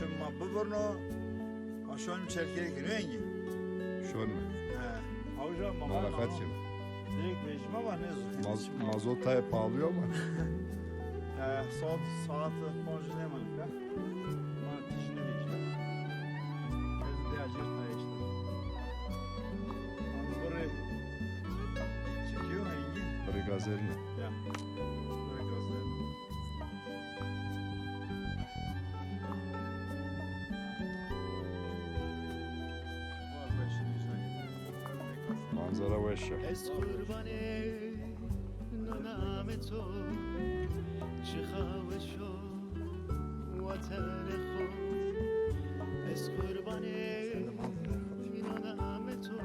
ma buburno. Aşon çerkeri günü engi. Şöyle mi? He. Avcı mama. Malakat kim? Direkt beşime var ne? Mazotaya pahalıyor mu? Saati koncu ne malık ha? Bana dişini beşme. Gözde acır ta işte. Burayı çekiyor engi. Burayı gazerini. Ya. Burayı gözlerini. Manzara ve eşya. از قربان نام تو چه خواه شو وطن خود از قربان نام تو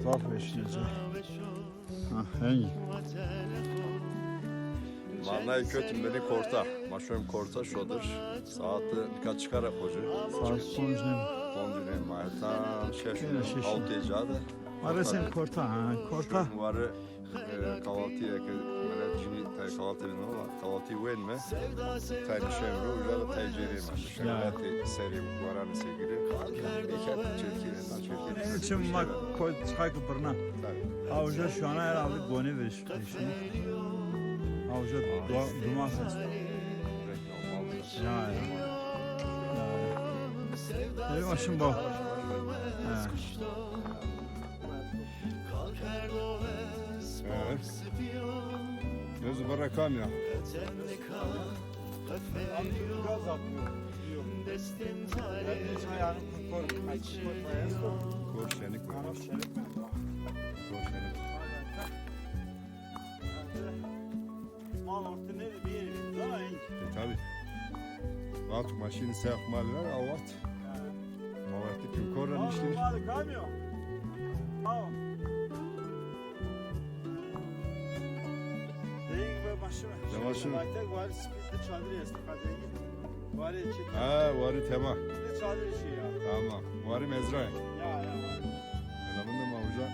Zaf beşinci. خواه شو Ha engi. وطن خود Vallahi kötüm beni korta. Maşöm korta şodur. Saati birkaç çıkar hoca. Saat koncu ne? Koncunun mahtan Yine şeşin. şeşin. Altı icadı. Arasın korta ha. Korta. Şu varı kahvaltıya melekçini tay kahvaltı edin ama kahvaltıyı verme. Tay nişemri ucada tay cereyim. Şöyle seri varanı sevgili. Eker çirkini. En için mak koy çıkay kıpırına. Tabii. Avcı şu an herhalde goni veriş. Avcı duman ses. Ya. Benim aşım bu. Gözü bırakam ya. Gaz atmıyor. دستم تاره Korşenik mi? Korşenik. Mal orta ne bir yeri ama en. Tabii. Artık maşini seyah mal ver avat. Mavatlı kim koran işleri. Mal kalmıyor. Al. Değil ve başıma. Başıma. Tek var spilde çadır yastık hadi git. Var içi. Ha varı tema. Ne çadır işi ya. Tamam. Varı mezra. Ya var. Adamın da mavuca.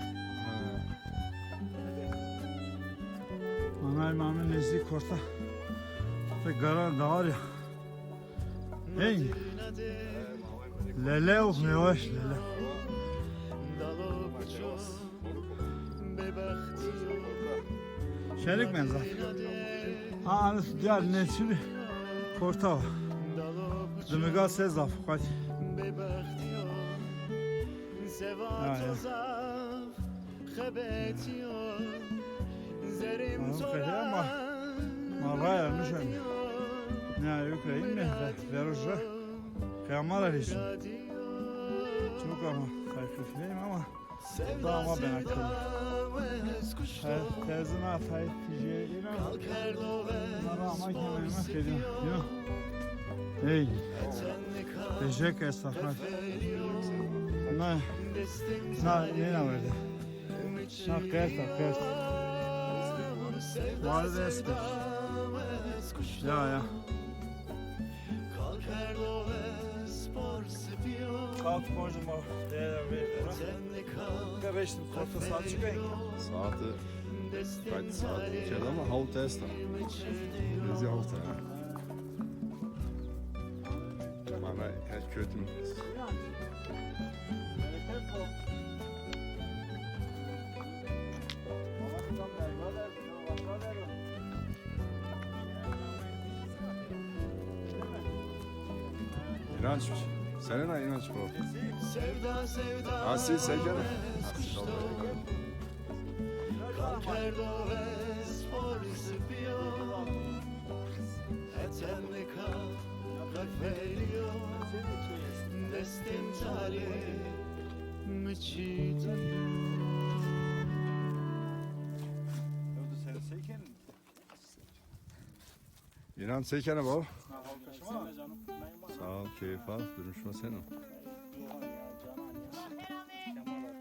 Anay mamın nezli korta. Ve garan da var ya. Hey. Lele oh ne var lele. Şerik menzer. Ha anısı diğer nesli korta var. Demiga sezaf hadi. Maraya müşem. Ne Ukrayna ne Verojra. Kıyamal için. Çok ama kayıflıyım ama daha ben akıllı. Tezine atayıp tijeriyle bunları ama kendime kediyorum. Hey. Teşekkür estağfurullah. Ne verdi? Kısa. Var da esmek. Ya. Kalk borcum o. Beştim korta saat çıkayım. Saati kaç saat içeride ama havlu testa. Bizi havlu testa. Bana her kötüm. İnanç. Senin inanç bu. Sevda sevda Asil Seker. Kalkerdo Esporsipio Etemnika Rafaelio Destim tali Mıçıdı İnan Seker'e bak. Sağ ol, keyif al. Duruşma senin.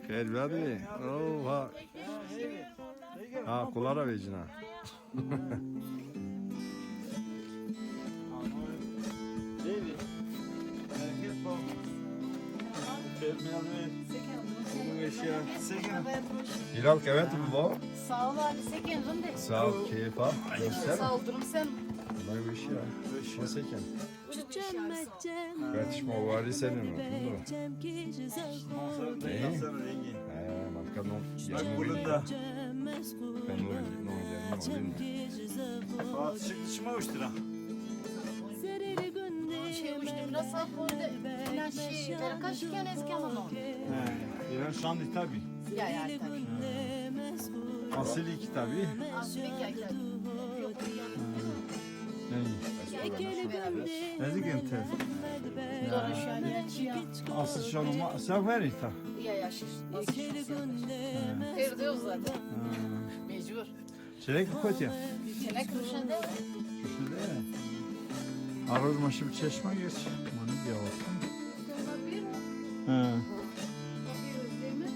Gel hadi. Oha. Ha, kulara vecin ha. David. Herkes bu. Terminal ve Bu eşya. Sekin. Hilal evet mi bu? Sağ ol abi, sekin rındı. Sağ ol, keyif al. Göster. Sağ ol durum sen. Vallahi bu iş ya. Bu seken. Çiçeğim Kaçma var senin mi? Değil mi? Masal da yapsana rengi. Marka no. Bak bunun da. Ben no Fatih çıktı çıma uçtura. şey uçtum nasıl koydu. İnan şey, kaşıkken ezken onu. İran şanlı tabi. Ya ya tabii. Asili tabi. Aslı hikaye. Ne diyeyim te? Sonra şu an yaşıyor. Asıl şanıma sen ver ita. Ya yaşır. Perdiyor zaten. Mecbur. Çelek mi kötü? Çenek kuşan değil mi? Şu değil mi? Arız maşı bir çeşme geç. Bunu bir yapalım. Bir mi? He. Bir değil mi?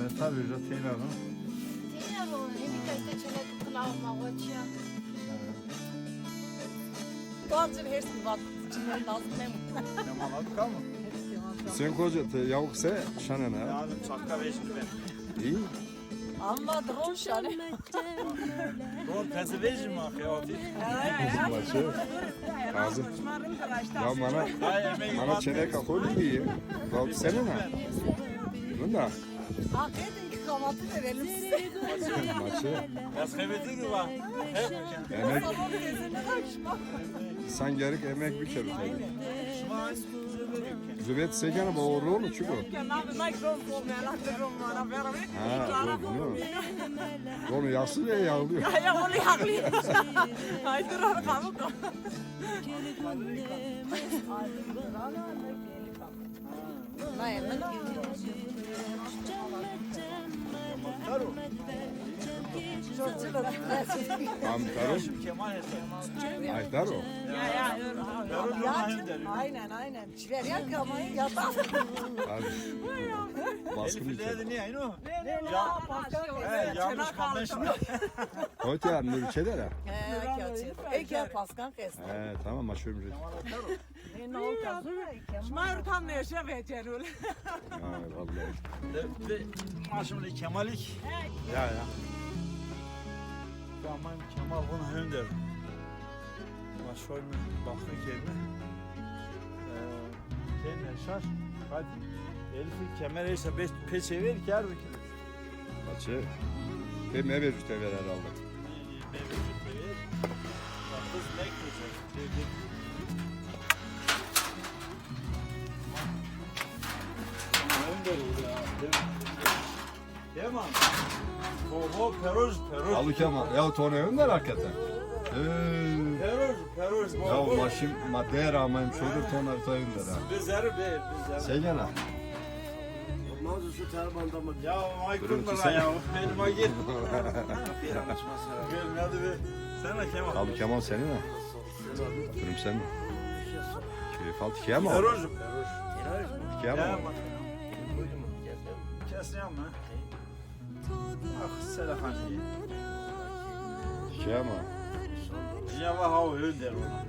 Evet tabi zaten alalım. Diğer o hemikayda çenek kulağıma koçya. Bazı hepsi var. Çinlerin altında mı? Kemal abi kalma. Sen koca yavuk se şanana. Yarın çakka beşini ben. İyi. Amma drone şane. Doğru tezi beşim mi akıyatı? Başı. Ağzı. Ya bana çenek akol iyi. Bak senin ha. Bunda. Ha dedin ki kahvaltı verelim size. Maçı. Yaz kaybettin mi bak? Emek. Sabah tezinde karışma. Sen gerek emek bir kere. Şuma Zübet sekene bağırıyor mu çünkü? Kemal mikrofon meraklıyorum bana verme. Ha, bunu. Onu yaksın ya yağlıyor. Ya onu haklıyım. Haydi dur kalk. Ne yemin? Taro. Amtaro. Kemal hesap. Aytaro. Ya. Taro durmayın derim. Aynen. Çiver ya kamayı yatar. Abi. Baskın Elif içeri. ileride niye aynı o? Ya Yanlış kandan şimdi. Hoyti ya nuri çeder ha. Eke paskan kes. He tamam maşhur bir. Şmayır tam ne yaşa vecer öyle. Ha vallahi. Maşımlı Kemalik. Ya. Tamam Kemal bunu hem der. Maşhur bir bakın kelime. Kendine şaş. Hadi. Elif'i kemere ise peçe ver ki her bir kere. Maçı. Ve meyve rüte verer aldı. Yaman. Oho peroz. Alı Kemal. Ya tonu önder hakikaten. Peroz. Ya başım maddeye rağmen şöyle ton haritayı önder ha. Bizleri be. Sen gene. Ya Görüntü Michael sen- ya. Elime git. Gelin hadi be. Sen de Kemal. Alı Kemal senin ha. Durum sen mi? Keyif al tikiye mi? Peroz. Tikiye mi? Yaman. Kes yapma. Ah Selahan iyi. Tikiye mi? Ciyava hava önder ona.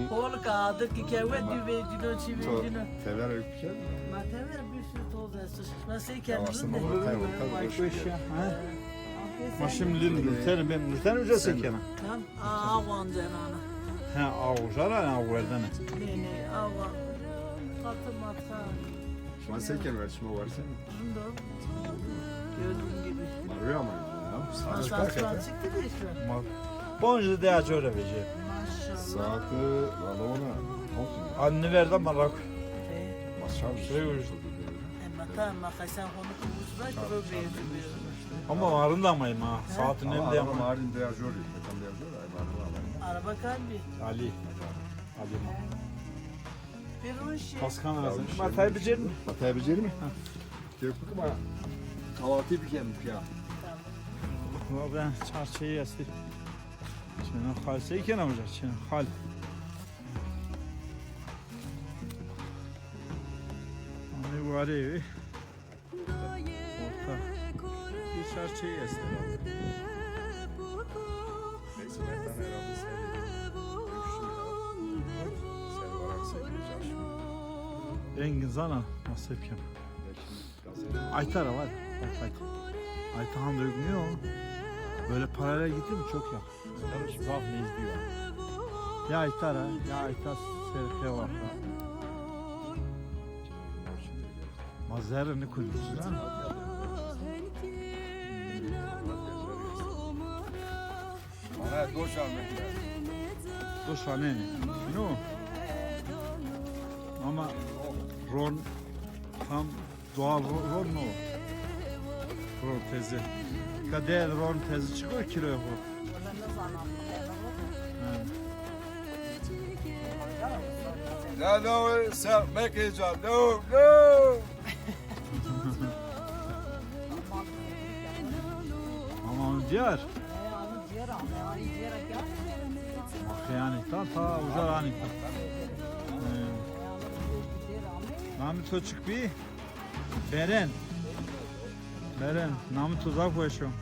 Polka, daqui que é o Edivendino, Tivendino. Tever öykü mi? Mas até era bicho todas essas. Mas sei que é Ya aslında lindo. bunu kayboldu. Maşım lütfen ben lütfen ücret sekene. Avan cenana. Ha avuzara ne avuzdan. Beni, avan. Katı mata. Şuna seken ver şuna var sen. Lindo. Gördüğün gibi. Marıyor ama. Ya. Saat Mas kaç aslan hakikaten? çıktı da işte. Boncu de aç öyle vereceğim. Maşallah. Saati valla ona. Olsun. Anne verdi ama rak. Maşallah. Şey uyuştu. Ama tamam, kaysan konu kuvvetler gibi bir. Ama varın da amayım ha. Saatin hem de ama. ama. Malin de yazıyor. Tam da yazıyor. Ay var. Araba kalbi. Ali. Ali. Bir uş. Paskan Ya, lazım. bir şey Matay bicer mi? Bataya beceri mi? Köpük ama kahvaltıyı bir kendik ya. Ama ben çarşıyı yastık. Şimdi halseyi kene olacak. Şimdi hal. Hani var evi. Orta. Bir çarşıyı yastık. Neyse ben tane herhalde seni. Sen var aksa gireceğim şimdi. Engin sana nasıl yapayım? Aytara var. Bak. Aytahan da övünüyor. Böyle paralel gitti mi çok yap. Zaf ne izliyor? Ya Aytara, ya Aytar serke var. Mazerini koyuyorsun ha. Bana doş almak. Doş ne? No. Ama Ron tam doğal Ron no. Ron tezi. Kader Ron tezi çıkıyor kiloya bu. No, sen mekeceğim. No. Ama onu diğer. Bak yani ta ucar hani. Namı çocuk bir. Beren. Namı tuzak koyuşum.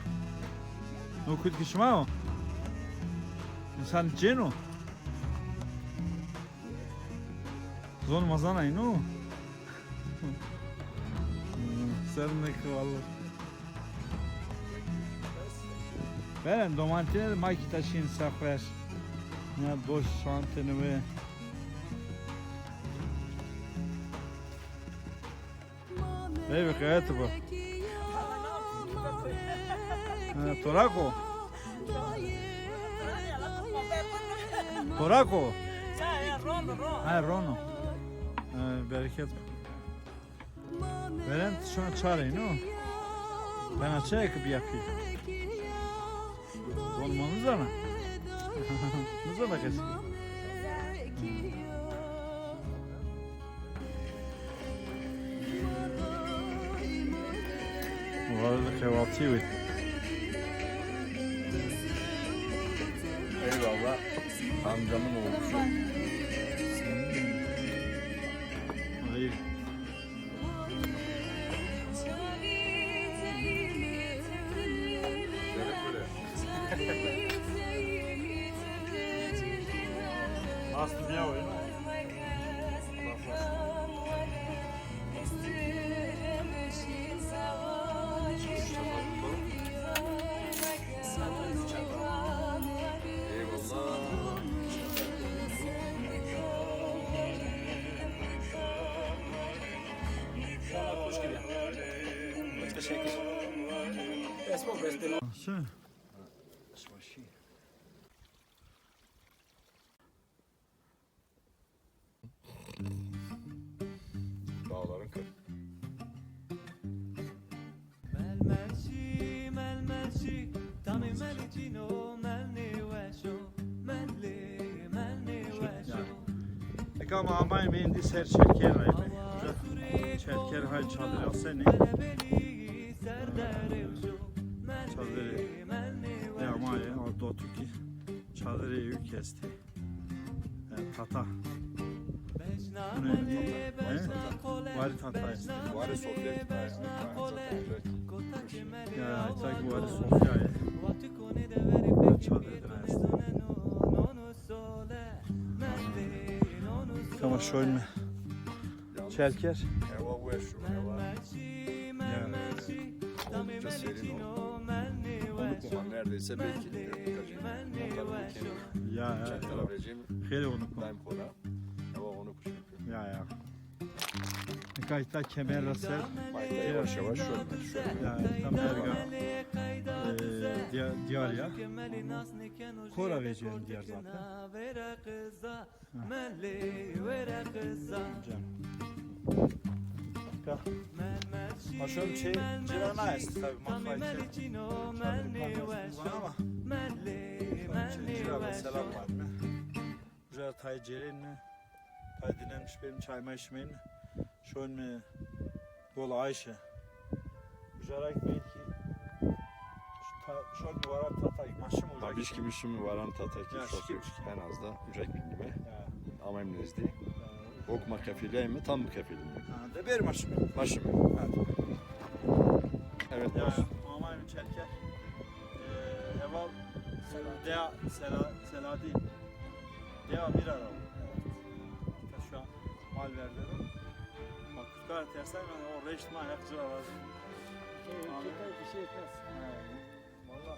Nukut kişma o. İnsan ceno. Zon mazana ino. Sen ne kıvallı. Beren domantine maki taşın sakver. Ya doş şantını ve Ey hayatı bu. Torako. Ha Rono. Bereket. Beren şu an çağırayım o. Ben açayım bir yapayım. Olmanız ama. Nasıl bakıyorsun? Bu arada kahvaltıyı ve Eyvallah. Amcamın oğlu. hayır. Aslında ya oyun. Şey. Dağların kır. Ama amay mendi ser çerker ay. Çerker hay çalır seni. Çalır. Ya amay o dotuki çalır yük kesti. Tata. Bu ne tata? Var tata. Var Sofya. Ya tak var Sofya. Çalır. Ama şöyle mi? Çerker. Eva bu eşu. Oldukça serin o. Onu kuman neredeyse belki de Ya. çaktarabileceğim Hele onu koy. daim kora. Eva onu kuşuyor. Ya. Kayıtta kemerle ser. Mayda yavaş yavaş şöyle. Ya tam derga. Diyar ya. Kora vereceğim diyar zaten. Başım şey cirana est tabii mutfakta. Ama cirana selam var mı? Güzel tay cerin mi? Tay dinlenmiş benim çayma içmeyin mi? Şöyle mi? Bol Ayşe. Güzel ekmeği ki. Şöyle mi var tatay maşım olacak. Tabiş gibi şimdi varan tataki Ya, çok yok. şık. En az da ücret bilgime. Ya. Ama emnizdi. Okuma kefiliyim mi? Tam mı kefilim mi? Ha, de bir maşım. Başım. Evet Ya, başım. amayım çerker. Eval Sela değil. Deva bir araba. Evet. Hatta şu an mal verdiler. çıkar tersen o reştman yakıcı lazım. Bir şey etmez. Valla.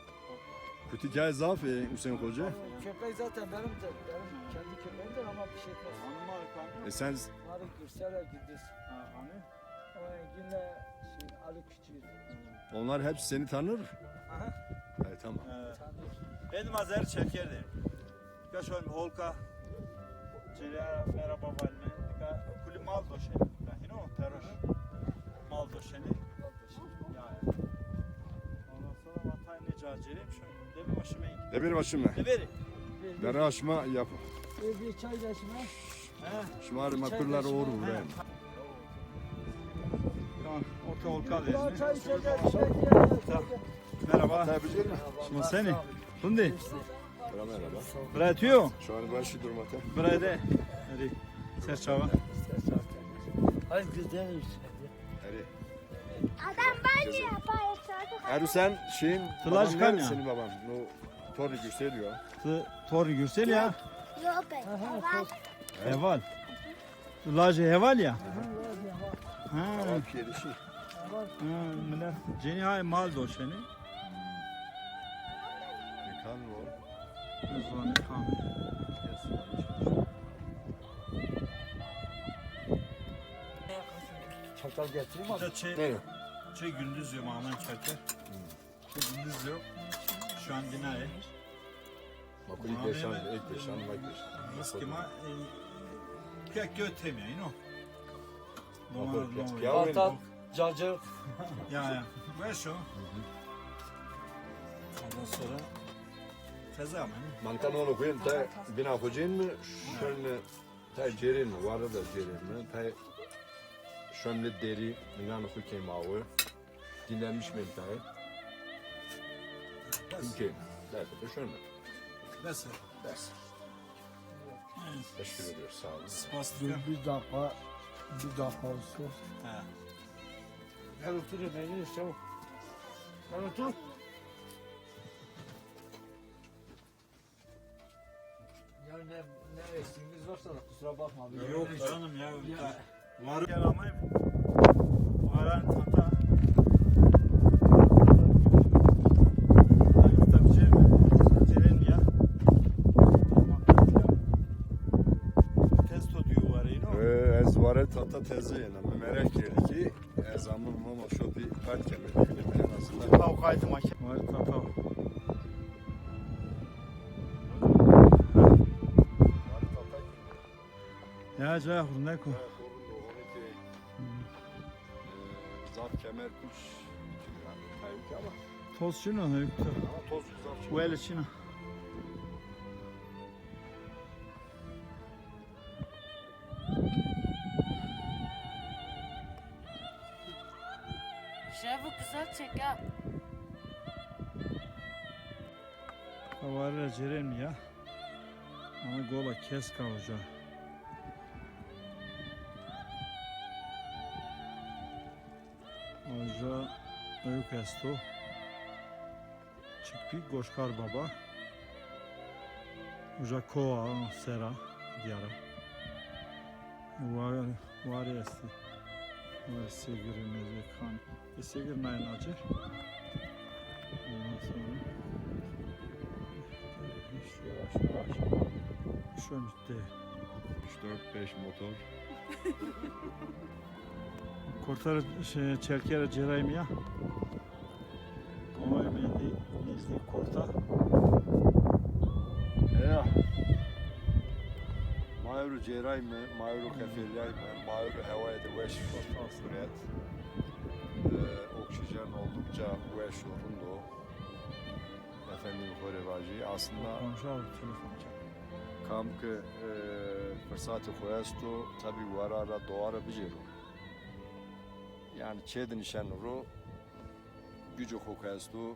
Kötü hikaye zaaf Hüseyin Hoca. Köpek zaten benim kendi köpeğimdir ama bir şey etmez. Hanım var kanka. Sen Arı görseler gidiyorsun. Hani? Ama yine Ali Küçük. onlar hepsi seni tanır. Aha. Evet tamam. Tanıyor. Benim azeri çekerdi. Ka şöyle holka. Cile merhaba valme. Ka kuli mal doşeni. Ka hino teroş. Mal doşeni. Yani. Ondan sonra vatay necaceriyim şu. Demin hoşuma gitti. De bir başıma. Ne veri? Dere aşma yap. Bir çay da şimdi. Şımarı makurlar uğur buraya. Tamam. Orta holka Bir daha verin. çay içeceğiz. Merhaba. Tabii canım. Şimdi seni. Tundi. Merhaba. Buraya tüyo. Şu an ben şu durmakta. Buraya de. Hadi. Serçava. Ay güzel işte. Hadi. Adam bence yapar. Erü sen şeyin Tılaj baban kan nerede ya. senin baban? No Torri Gürseliyor. Tori Gürsel ya. Yok be. Heval. Lajı heval ya. Ha. Tamam piyerişi. Millet. Ceni hay mal doşeni. Kan var. Zoni kan. Çatal getireyim Bir de çey gündüz yok aman çeker. Çey gündüz yok. Şu an dinay. Makul ilk yaşam, ilk yaşam, Riskima pek götemiyor ino. Altan, cacık. Ya. Ve şu. Ondan sonra feza mı? Mankan onu koyayım ta bina koyayım mı? Şöyle ta cerin mi? Var da cerin mi? Ta şöyle deri minanı koyayım avı. Dinlenmiş mi ta? Mümkün. Belki de şöyle. Nasıl? Ders. Teşekkür ediyoruz. Sağ olun. Spastika. Bir dakika olsun. Ha. Gel otur yemeğini çabuk. Gel otur. Ya ne eksiğimiz varsa da kusura bakma. abi. Yok canım ya. Ya. Var ya ama varan tata. Ceren ya. Testo diyor var ino. Ez vare tata teze yana. Merak geldi ki ezamın mama şopi kart kemedi en azından. Kavgaydı makine. Var tata. Vare tata Ya cah ne ko. Zaf kemer kuş kayıp ama Toz şunu hükte. ama toz zaf Bu ele şunu. Şefu güzel çek ya. Var Ceren ya. Ama gola kes kavuca. Oja öykü esto. Çıkpi Goşkar Baba. Oja Koa Sera diyara. Var esti. Var sevgili mezi kan. Sevgili nayn acı. Ondan sonra işte yavaş yavaş. Şöyle bitti. 3-4-5 motor. Kurtar çerkere cerayım ya. Ama izli kurta. Ja. Majuru Ceray mı, Majuru Kefirlay mı, Majuru havaya da veş fosforet. Oksijen oldukça veş yoruldu. Efendim Korevaji aslında Komşu abi telefon çek. kam ki fırsatı koyastu tabi varara doğara biciru. Yani çedin işenuru gücü koyastu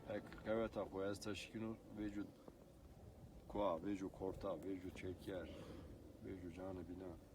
ek kaveta koyasta şikinu vücut koa, vücut korta, vücut çeker, vücut canı bina.